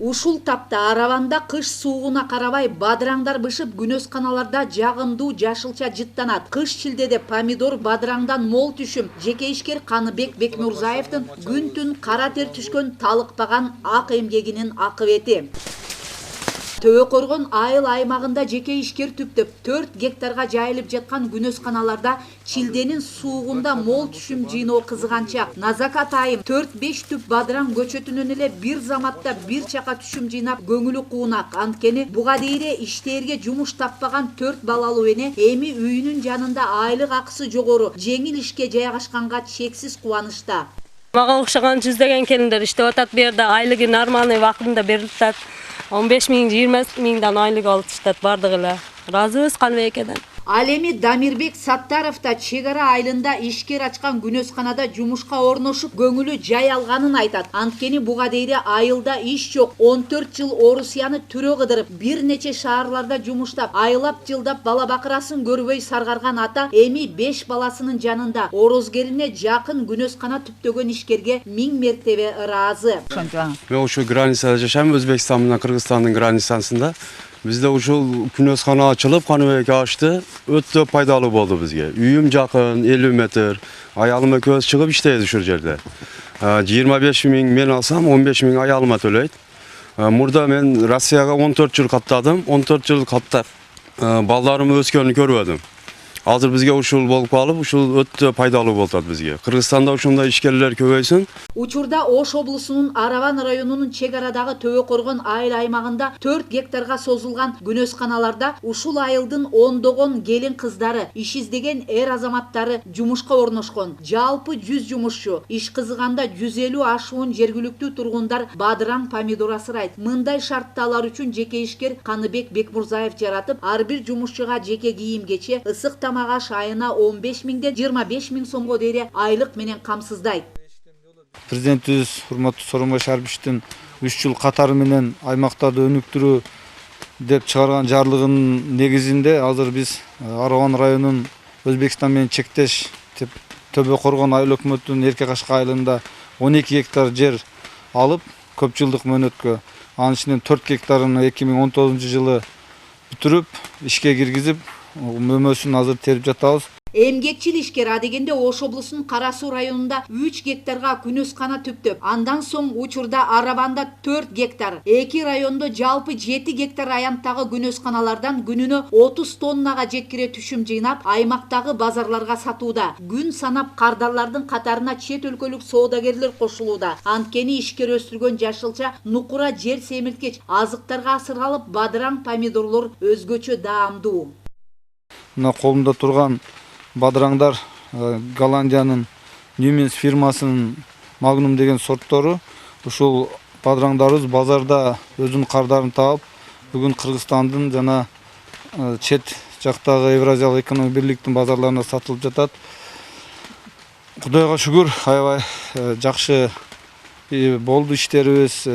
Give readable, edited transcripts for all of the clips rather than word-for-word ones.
Ушул тапта Араванда кыш суугуна карабай бадыраңдар бышып күнөсканаларда жагымдуу жашылча жыттанат. Кыш шилдеде помидор бадыраңдан мол түшүм. Жеке ишкер Каныбек Бекмурзаевдин күн түн кара тер түшкөн талыкпаган ак эмгегинин акыбети. Төбөкөргөн айыл аймагында жеке ишкер түптөп 4 гектарга жайылып жаткан күнөсканаларда шилденин суугунда мол түшүм жыйноо кызганчак. Назакат айым 4-5 түп бадыраң көчөтүнөн эле бир заматта бир чака түшүм жыйнап көңүлү куунак. Анткени буга дейре иштээрге жумуш таппаган 4 балалуу эне эми үйүнүн жанында айлык акысы жогору жеңил ишке жайгашканга чексиз кубанычта. Мага окшогон жүздөгөн келиндер иштеп атат, бу жерде айлыгы нормальный вакытында берилип атат. 15 миң, 20 миңден айлык алып атат бардыгы эле. Ыраазыбыз Каныбек экеден. Ал эми Дамирбек Саттаров да чек ара айылында ишкер ачкан күнөсканада жумушка орношуп көңүлү жай алганын айтат. Анткени буга дейре айылда иш жок. 14 жыл Орусияны түрө кыдырып, бир нече шаарларда жумуштап, айлап жылдап бала бакырасын көрбөй саргарган ата эми 5 баласынын жанында орозгерине жакын күнөскана түптөгөн ишкерге 1000 мертебе ыраазы. Мен ошо границада жашайм, Өзбекстан менен Кыргызстандын границасында. Бизде ушул күнөскана ачылып, Каныбек ачты, өтө пайдалуу болду бизге. Үйүм жакын, 50 метр, аялым экөөбүз чыгып иштейбиз ушул жерде. 25 миң мен алсам, 15 миң аялыма төлөйт. Мурда мен Россияга 14 жыл каттадым, 14 жыл каттап, балдарым өскөнүн көрбөдүм. Азыр бизге ушул болуп калып, ушул өтө пайдалуу болуп атат бизге. Кыргызстанда ушундай ишкерлер көбөйсүн. Учурда Ош облусунун Араван районунун чек арадагы Төбөкөргөн айыл аймагында 4 гектарга созулган күнөсканаларда ушул айылдын ондогон келин кыздары, иш издеген эр азаматтары жумушка орношкон. Жалпы 100 жумушчу, иш кызыганда 150 ашуун жергиликтүү тургундар бадыраң, помидор асырайт. Мындай шартты алар үчүн жеке ишкер Каныбек Бекмурзаев жаратып, ар бир жумушчуга жеке кийим-кече, ысык тамак аш айына 15 миңден 25 миң сомго дейре айлык менен камсыздайт. Президентибиз урматтуу Сооронбай Шариповичтин 3 жыл катары менен аймактарды өнүктүрүү деп чыгарган жарлыгынын негизинде азыр биз Араван районунун Өзбекстан менен чектеш Төбөкөргөн айыл өкмөтүнүн Эрке Кашка айылында 12 гектар жер алып, көп жылдык мөөнөткө анын ичинен 4 гектарын 2019 жылы бүтүрүп, ишке киргизип, мөмөсүн азыр терип жатабыз. Эмгекчил ишкер адегенде Ош облусунун Кара Суу районунда 3 гектарга күнөскана түптөп, андан соң учурда Араванда 4 гектар, 2 райондо жалпы 7 гектар аянттагы күнөсканалардан күнүнө 30 тоннага жеткире түшүм жыйнап, аймактагы базарларга сатууда. Күн санап кардарлардын катарына чет өлкөлүк соодагерлер кошулууда. Анткени ишкер өстүргөн жашылча нукура жер семирткеч азыктарга асыралып, бадыраң, помидорлор өзгөчө даамдуу. Мына колумда турган бадыраңдар Голландиянын Нюменс фирмасынын Магнум деген сорттору. Ушул бадыраңдарыбыз базарда өзүнүн кардарын таап, бүгүн Кыргызстандын жана чет жактагы Евразиялык экономик бирликтин базарларына сатылып жатат. Кудайга шүгүр, аябай жакшы болду иштерибиз.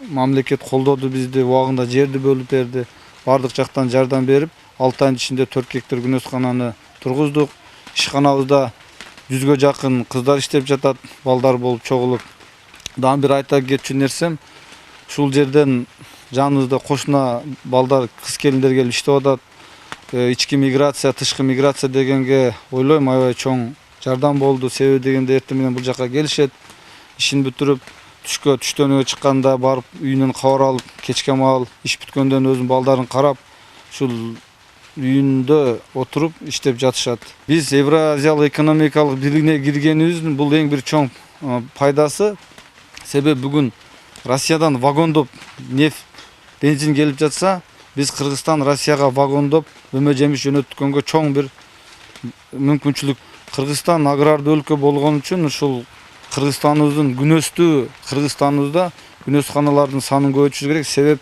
Мамлекет колдоду бизди, убагында жерди бөлүп берди. Бардык жактан жардам берип, 6 айдын ичинде 4 гектар күнөскананы тургуздук. Ишканабызда 100гө жакын кыздар иштеп жатат, балдар болуп чогулуп. Дагы бир айта кетчү нерсем, ушул жерден жаныбызда кошуна балдар, кыз келиндер келип иштеп атат. Ички миграция, тышкы миграция дегенге ойлойм аябай чоң жардам болду. Себеби дегенде эртең менен бул жака келишет, ишин бүтүрүп, түштөнүүгө чыкканда барып үйүнөн кабар алып, кечке маал иш бүткөндөн өзүнүн балдарын карап, ушул үйүндө отуруп иштеп жатышат. Биз Евразиялык экономикалык бийлигине киргенибиздин бул эң бир чоң пайдасы. Себеби бүгүн Россиядан вагондоп нефть, бензин келип жатса, биз Кыргызстан Россияга вагондоп өмө жемиш жөнөткөнгө чоң бир мүмкүнчүлүк. Кыргызстан агрардуу өлкө болгон үчүн ушул Кыргызстаныбыздын күнөстүү Кыргызстаныбызда күнөсканалардын санын көбөйтүш керек. Себеп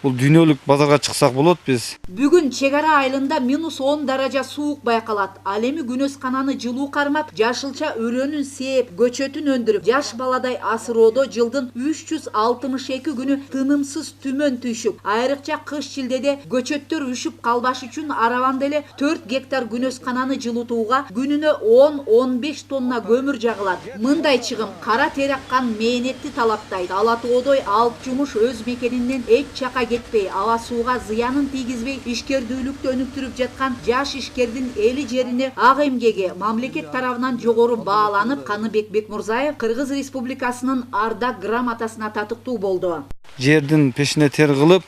бул дүйнөлүк базарга чыксак болот биз. Бүгүн чек ара айылында -10 даража суук байкалат. Ал эми күнөскананы жылуу кармап, жашылча өрөөнүн сээп, көчөтүн өндүрүп, жаш баладай асыроодо жылдын 362 күнү тынымсыз түмөн түйшүк. Айрыкча кыш шилдеде көчөттөр үшүп калбаш үчүн араванда эле 4 гектар күнөскананы жылытууга күнүнө 10-15 тонна көмүр жагылат. Мындай чыгым кара тер аккан мээнетти талаптайт. Ала тоодой алып жумуш өз мекенинен эч жака кетпей, аба сууга зыянын тийгизбей ишкердүүлүктү өнүктүрүп жаткан жаш ишкердин эли жерине ак эмгеги мамлекет тарабынан жогору бааланып, Каныбек Бекмурзаев Кыргыз Республикасынын ардак грамотасына татыктуу болду. Жердин пешине тер кылып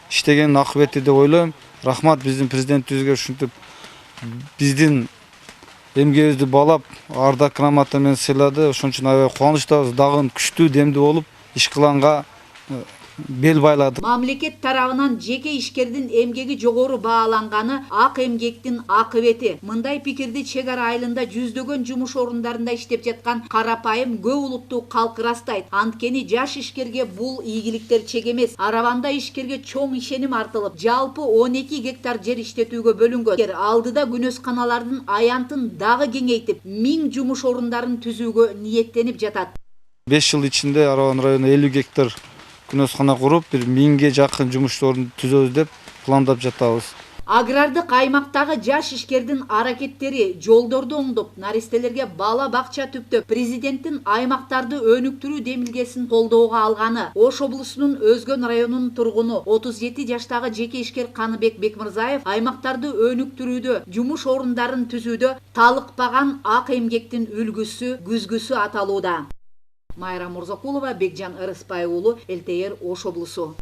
иштегенин акыбети деп ойлойм. Рахмат биздин президентибизге ушинтип биздин эмгегибизди баалап ардак грамота менен сыйлады. Ошон үчүн аябай кубанычтабыз. Дагы күчтүү демдүү болуп иш кылганга бел байладык. Мамлекет тарабынан жеке ишкердин эмгеги жогору бааланганы ак эмгектин акыбети. Мындай пикирди чек ара айылында жүздөгөн жумуш орундарында иштеп жаткан карапайым көп улуттуу калк ырастайт. Анткени жаш ишкерге бул ийгиликтер чек эмес. Араванда ишкерге чоң ишеним артылып, жалпы 12 гектар жер иштетүүгө бөлүнгөн. Алдыда күнөсканалардын аянтын дагы кеңейтип, 1000 жумуш орундарын түзүүгө ниеттенип жатат. 5 жыл ичинде Араван районунда 50 гектар күнөскана куруп, 1000ге жакын жумуш орун түзөбүз деп пландап жатабыз. Агрардык аймактагы жаш ишкердин аракеттери жолдорду оңдоп, наристелерге бала бакча түптөп, президенттин аймактарды өнүктүрүү демилгесин колдоого алганы. Ош облусунун Өзгөн районунун тургуну 37 жаштагы жеке ишкер Каныбек Бекмурзаев аймактарды өнүктүрүүдө, жумуш орундарын түзүүдө талыкпаган ак эмгектин үлгүсү, күзгүсү аталууда. Майра Мурзакулова, Бекжан Ырыспай уулу, ЛТР Ош облусу.